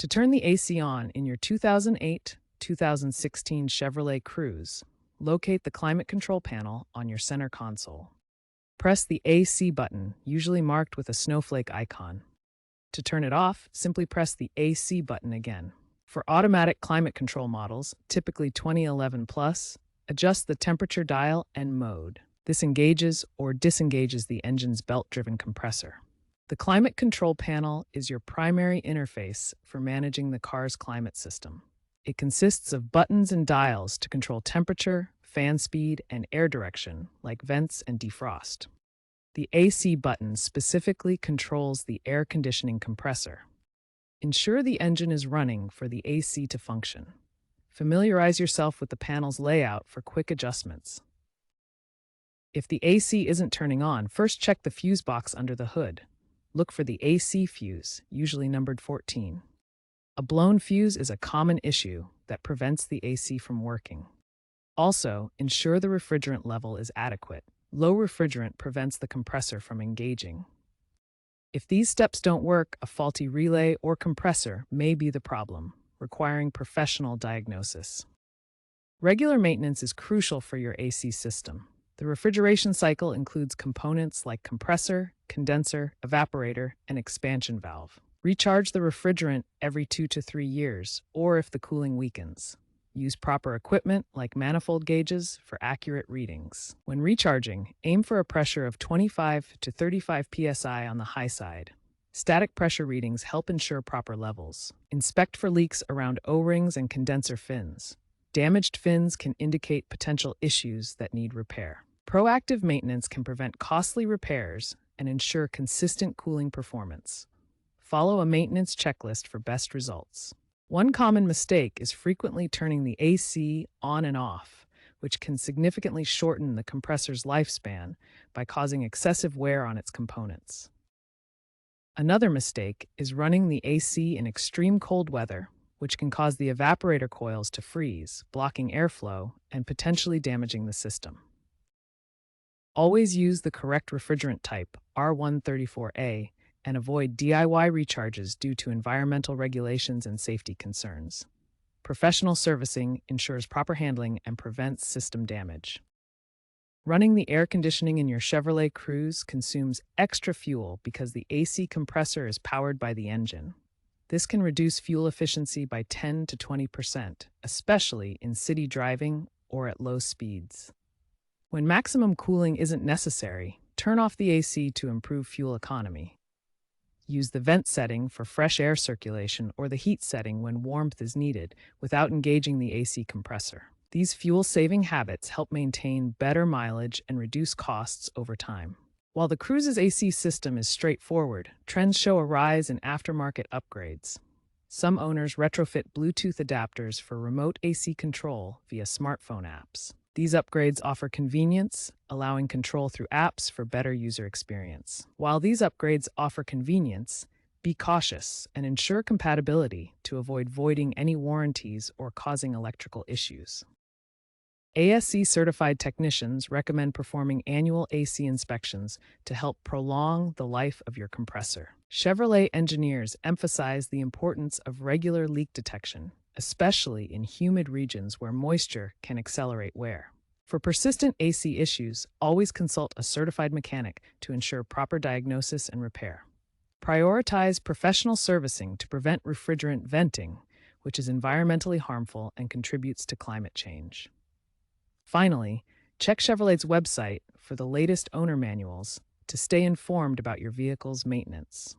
To turn the AC on in your 2008-2016 Chevrolet Cruze, locate the climate control panel on your center console. Press the AC button, usually marked with a snowflake icon. To turn it off, simply press the AC button again. For automatic climate control models, typically 2011 plus, adjust the temperature dial and mode. This engages or disengages the engine's belt-driven compressor. The climate control panel is your primary interface for managing the car's climate system. It consists of buttons and dials to control temperature, fan speed, and air direction, like vents and defrost. The AC button specifically controls the air conditioning compressor. Ensure the engine is running for the AC to function. Familiarize yourself with the panel's layout for quick adjustments. If the AC isn't turning on, first check the fuse box under the hood. Look for the AC fuse, usually numbered 14. A blown fuse is a common issue that prevents the AC from working. Also, ensure the refrigerant level is adequate. Low refrigerant prevents the compressor from engaging. If these steps don't work, a faulty relay or compressor may be the problem, requiring professional diagnosis. Regular maintenance is crucial for your AC system. The refrigeration cycle includes components like compressor, condenser, evaporator, and expansion valve. Recharge the refrigerant every 2 to 3 years, or if the cooling weakens. Use proper equipment like manifold gauges for accurate readings. When recharging, aim for a pressure of 25 to 35 psi on the high side. Static pressure readings help ensure proper levels. Inspect for leaks around O-rings and condenser fins. Damaged fins can indicate potential issues that need repair. Proactive maintenance can prevent costly repairs and ensure consistent cooling performance. Follow a maintenance checklist for best results. One common mistake is frequently turning the AC on and off, which can significantly shorten the compressor's lifespan by causing excessive wear on its components. Another mistake is running the AC in extreme cold weather, which can cause the evaporator coils to freeze, blocking airflow and potentially damaging the system. Always use the correct refrigerant type, R134A, and avoid DIY recharges due to environmental regulations and safety concerns. Professional servicing ensures proper handling and prevents system damage. Running the air conditioning in your Chevrolet Cruze consumes extra fuel because the AC compressor is powered by the engine. This can reduce fuel efficiency by 10 to 20%, especially in city driving or at low speeds. When maximum cooling isn't necessary, turn off the AC to improve fuel economy. Use the vent setting for fresh air circulation or the heat setting when warmth is needed without engaging the AC compressor. These fuel-saving habits help maintain better mileage and reduce costs over time. While the Cruze's AC system is straightforward, trends show a rise in aftermarket upgrades. Some owners retrofit Bluetooth adapters for remote AC control via smartphone apps. These upgrades offer convenience, allowing control through apps for better user experience. While these upgrades offer convenience, be cautious and ensure compatibility to avoid voiding any warranties or causing electrical issues. ASC-certified technicians recommend performing annual AC inspections to help prolong the life of your compressor. Chevrolet engineers emphasize the importance of regular leak detection, especially in humid regions where moisture can accelerate wear. For persistent AC issues, always consult a certified mechanic to ensure proper diagnosis and repair. Prioritize professional servicing to prevent refrigerant venting, which is environmentally harmful and contributes to climate change. Finally, check Chevrolet's website for the latest owner manuals to stay informed about your vehicle's maintenance.